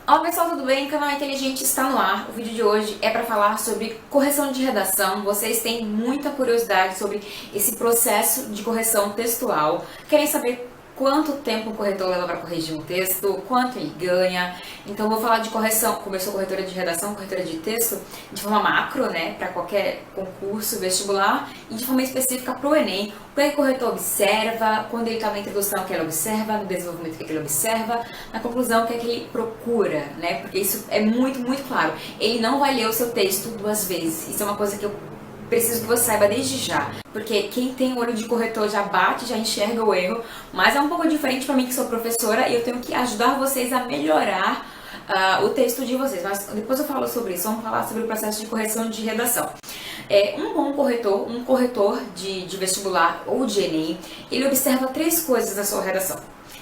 Olá pessoal, tudo bem? O canal Inteligente está no ar. O vídeo de hoje é para falar sobre correção de redação. Vocês têm muita curiosidade sobre esse processo de correção textual. Querem saber quanto tempo o corretor leva para corrigir um texto, quanto ele ganha. Então eu vou falar de correção, como eu sou corretora de redação, corretora de texto, de forma macro, né, para qualquer concurso vestibular, e de forma específica para o Enem. O que o corretor observa, quando ele está na introdução, o que ele observa, no desenvolvimento, o que ele observa, na conclusão, o que ele procura, né, porque isso é muito, muito claro. Ele não vai ler o seu texto duas vezes. Isso é uma coisa que eu preciso que você saiba desde já, porque quem tem o olho de corretor já bate, já enxerga o erro, mas é um pouco diferente para mim que sou professora e eu tenho que ajudar vocês a melhorar o texto de vocês, mas depois eu falo sobre isso. Vamos falar sobre o processo de correção de redação. Um bom corretor, um corretor de vestibular ou de Enem, ele observa três coisas na sua redação.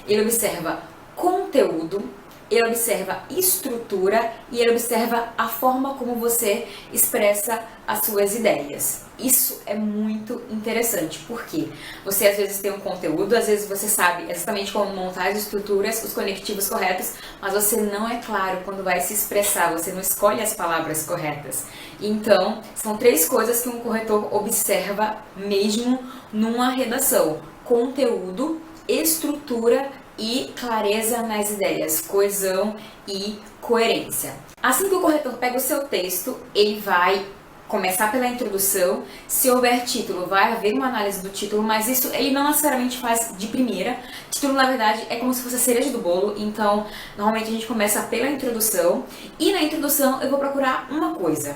Ele observa conteúdo, ele observa estrutura e ele observa a forma como você expressa as suas ideias. Isso é muito interessante, porque você às vezes tem um conteúdo, às vezes você sabe exatamente como montar as estruturas, os conectivos corretos, mas você não é claro quando vai se expressar, você não escolhe as palavras corretas. Então, são três coisas que um corretor observa mesmo numa redação: conteúdo, estrutura e clareza nas ideias, coesão e coerência. Assim que o corretor pega o seu texto, ele vai começar pela introdução. Se houver título, vai haver uma análise do título, mas isso ele não necessariamente faz de primeira. Título, na verdade, é como se fosse a cereja do bolo, então normalmente a gente começa pela introdução, e na introdução eu vou procurar uma coisa: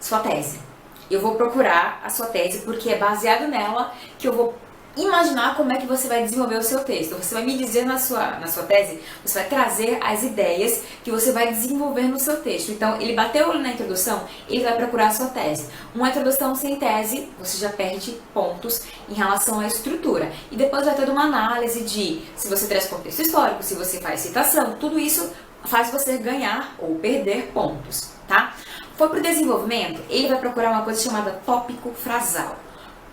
sua tese. Eu vou procurar a sua tese porque é baseado nela que eu vou imaginar como é que você vai desenvolver o seu texto. Você vai me dizer na sua tese, você vai trazer as ideias que você vai desenvolver no seu texto. Então, ele bateu o olho na introdução, ele vai procurar a sua tese. Uma introdução sem tese, você já perde pontos em relação à estrutura. E depois vai ter uma análise de se você traz contexto histórico, se você faz citação, tudo isso faz você ganhar ou perder pontos, tá? Foi pro desenvolvimento, ele vai procurar uma coisa chamada tópico frasal.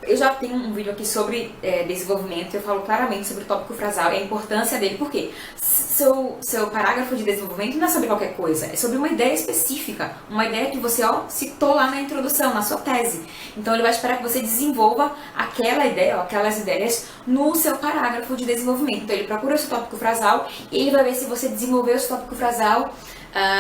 Eu já tenho um vídeo aqui sobre desenvolvimento, eu falo claramente sobre o tópico frasal e a importância dele, porque seu parágrafo de desenvolvimento não é sobre qualquer coisa, é sobre uma ideia específica, uma ideia que você citou lá na introdução, na sua tese. Então ele vai esperar que você desenvolva aquela ideia, aquelas ideias no seu parágrafo de desenvolvimento. Então ele procura o seu tópico frasal e ele vai ver se você desenvolveu o seu tópico frasal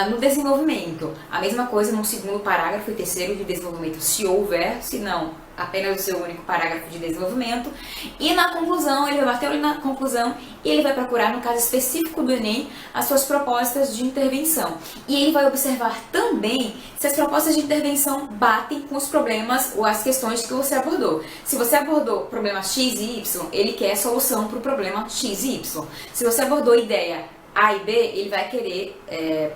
no desenvolvimento. A mesma coisa no segundo parágrafo e terceiro de desenvolvimento, se houver, se não, apenas o seu único parágrafo de desenvolvimento. E na conclusão, ele vai bater na conclusão e ele vai procurar, no caso específico do Enem, as suas propostas de intervenção. E ele vai observar também se as propostas de intervenção batem com os problemas ou as questões que você abordou. Se você abordou problema X e Y, ele quer solução para o problema X e Y. Se você abordou ideia A e B, ele vai querer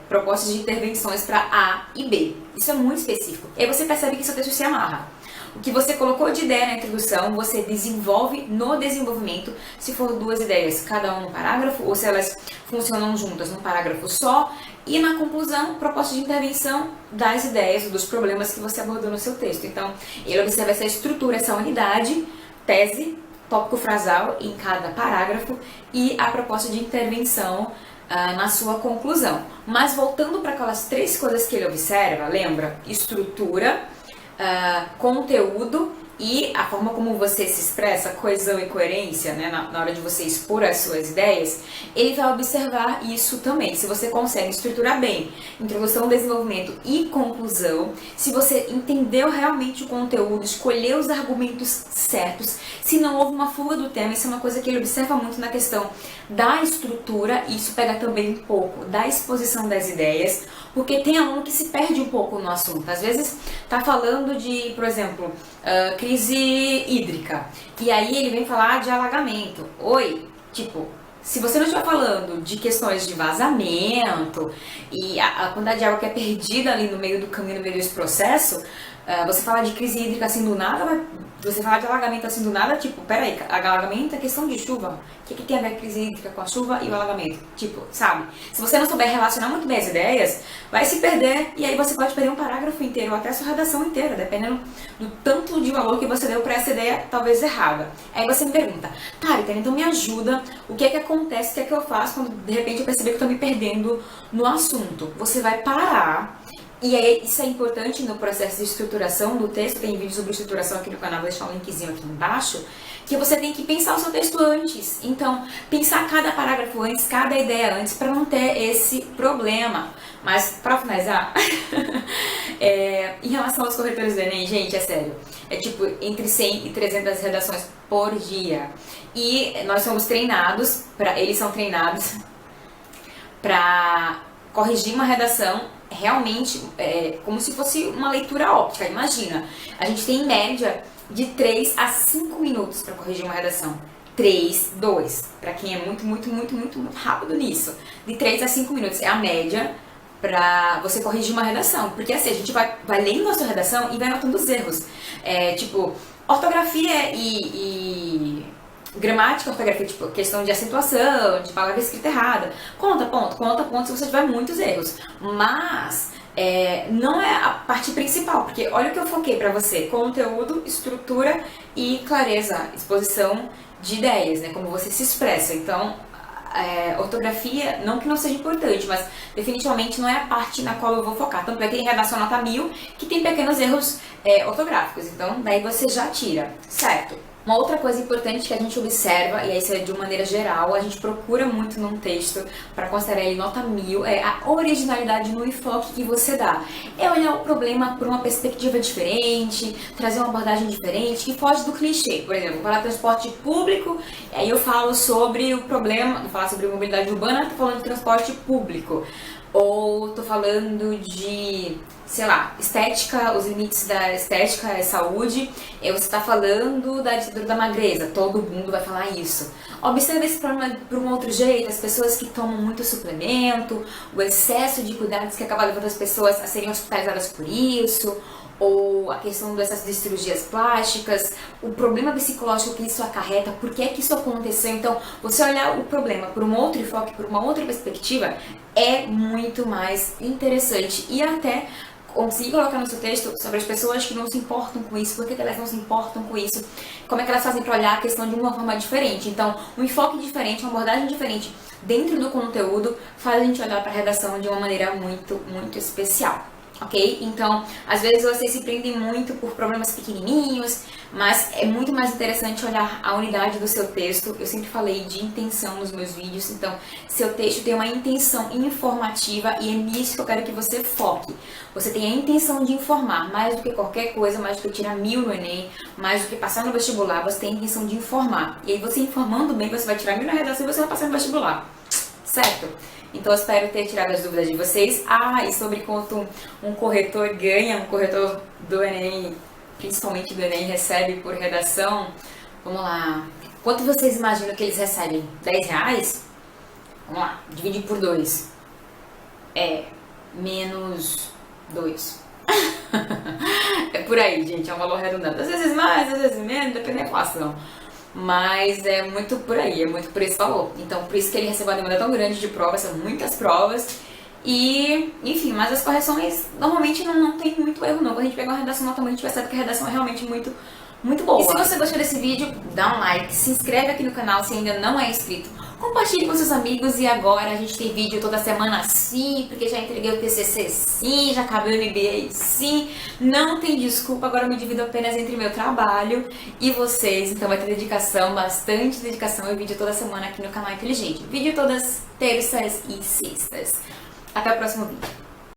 propostas de intervenções para A e B. Isso é muito específico. E aí você percebe que seu texto se amarra. O que você colocou de ideia na introdução, você desenvolve no desenvolvimento, se for duas ideias, cada um no parágrafo, ou se elas funcionam juntas num parágrafo só. E na conclusão, proposta de intervenção das ideias, dos problemas que você abordou no seu texto. Então, ele observa essa estrutura, essa unidade, tese, tópico frasal em cada parágrafo e a proposta de intervenção na sua conclusão. Mas voltando para aquelas três coisas que ele observa, lembra? Estrutura, conteúdo e a forma como você se expressa, coesão e coerência, né, na hora de você expor as suas ideias, ele vai observar isso também. Se você consegue estruturar bem introdução, desenvolvimento e conclusão, se você entendeu realmente o conteúdo, escolheu os argumentos certos, se não houve uma fuga do tema. Isso é uma coisa que ele observa muito na questão da estrutura, e isso pega também um pouco da exposição das ideias, porque tem aluno que se perde um pouco no assunto. Às vezes tá falando de, por exemplo, crise hídrica, e aí ele vem falar de alagamento. Se você não estiver falando de questões de vazamento e a quantidade de água que é perdida ali no meio do caminho, no meio desse processo, Você fala de crise hídrica assim do nada, você fala de alagamento assim do nada, tipo, peraí, alagamento é questão de chuva. O que tem a ver a crise hídrica com a chuva e o alagamento? Tipo, sabe? Se você não souber relacionar muito bem as ideias, vai se perder e aí você pode perder um parágrafo inteiro ou até a sua redação inteira, dependendo do tanto de valor que você deu para essa ideia talvez errada. Aí você me pergunta, tá, então me ajuda, o que é que acontece, o que é que eu faço quando de repente eu perceber que eu tô me perdendo no assunto? Você vai parar. E aí, isso é importante no processo de estruturação do texto, tem vídeo sobre estruturação aqui no canal, vou deixar um linkzinho aqui embaixo, que você tem que pensar o seu texto antes. Então, pensar cada parágrafo antes, cada ideia antes, para não ter esse problema. Mas, para finalizar, em relação aos corretores do Enem, gente, é sério, é tipo entre 100 e 300 redações por dia. E nós somos treinados, eles são treinados para corrigir uma redação realmente como se fosse uma leitura óptica. Imagina, a gente tem em média de 3 a 5 minutos para corrigir uma redação. 3, 2, para quem é muito rápido nisso. De 3 a 5 minutos é a média para você corrigir uma redação. Porque assim, a gente vai lendo a sua redação e vai notando os erros. Tipo, ortografia e gramática, ortografia, tipo, questão de acentuação, de palavra escrita errada. Conta ponto se você tiver muitos erros. Mas não é a parte principal, porque olha o que eu foquei pra você: conteúdo, estrutura e clareza, exposição de ideias, né? Como você se expressa. Então, ortografia, não que não seja importante, mas definitivamente não é a parte na qual eu vou focar. Tanto é que em redação nota 1000 que tem pequenos erros ortográficos, então daí você já tira, certo? Uma outra coisa importante que a gente observa, e isso é de uma maneira geral, a gente procura muito num texto para considerar ele nota 1000, é a originalidade no enfoque que você dá. É olhar o problema por uma perspectiva diferente, trazer uma abordagem diferente, que foge do clichê. Por exemplo, falar de transporte público, aí eu falo sobre o problema, vou falar sobre mobilidade urbana, tô falando de transporte público. Ou tô falando de, sei lá, estética, os limites da estética é saúde, você tá falando da ditadura da magreza, todo mundo vai falar isso. Observe esse problema por um outro jeito, as pessoas que tomam muito suplemento, o excesso de cuidados que acaba levando as pessoas a serem hospitalizadas por isso, ou a questão do excesso de cirurgias plásticas, o problema psicológico que isso acarreta, por que é que isso aconteceu. Então, você olhar o problema por um outro enfoque, por uma outra perspectiva, é muito mais interessante e até conseguir colocar no seu texto sobre as pessoas que não se importam com isso, por que elas não se importam com isso, como é que elas fazem para olhar a questão de uma forma diferente. Então, um enfoque diferente, uma abordagem diferente dentro do conteúdo faz a gente olhar para a redação de uma maneira muito especial. Ok? Então, às vezes vocês se prendem muito por problemas pequenininhos, mas é muito mais interessante olhar a unidade do seu texto. Eu sempre falei de intenção nos meus vídeos, então, seu texto tem uma intenção informativa e é nisso que eu quero que você foque. Você tem a intenção de informar, mais do que qualquer coisa, mais do que tirar 1000 no Enem, mais do que passar no vestibular, você tem a intenção de informar. E aí, você informando bem, você vai tirar 1000 na redação e você vai passar no vestibular. Certo? Então, eu espero ter tirado as dúvidas de vocês. E sobre quanto um corretor ganha, um corretor do Enem, principalmente do Enem, recebe por redação. Vamos lá. Quanto vocês imaginam que eles recebem? R$10? Vamos lá. Divide por 2. Menos 2. É por aí, gente. É um valor redundante. Às vezes mais, às vezes menos, depende da equação. Mas é muito por aí, é muito por esse valor. Então, por isso que ele recebeu uma demanda tão grande de provas, são muitas provas. E, enfim, mas as correções normalmente não tem muito erro não. Quando a gente pega uma redação nota 1000, a gente percebe que a redação é realmente muito boa. E se você gostou desse vídeo, dá um like, se inscreve aqui no canal se ainda não é inscrito. Compartilhe com seus amigos e agora a gente tem vídeo toda semana sim, porque já entreguei o TCC sim, já acabei o MBA sim, não tem desculpa, agora eu me divido apenas entre meu trabalho e vocês, então vai ter dedicação, bastante dedicação e vídeo toda semana aqui no canal Inteligente. Vídeo todas terças e sextas. Até o próximo vídeo.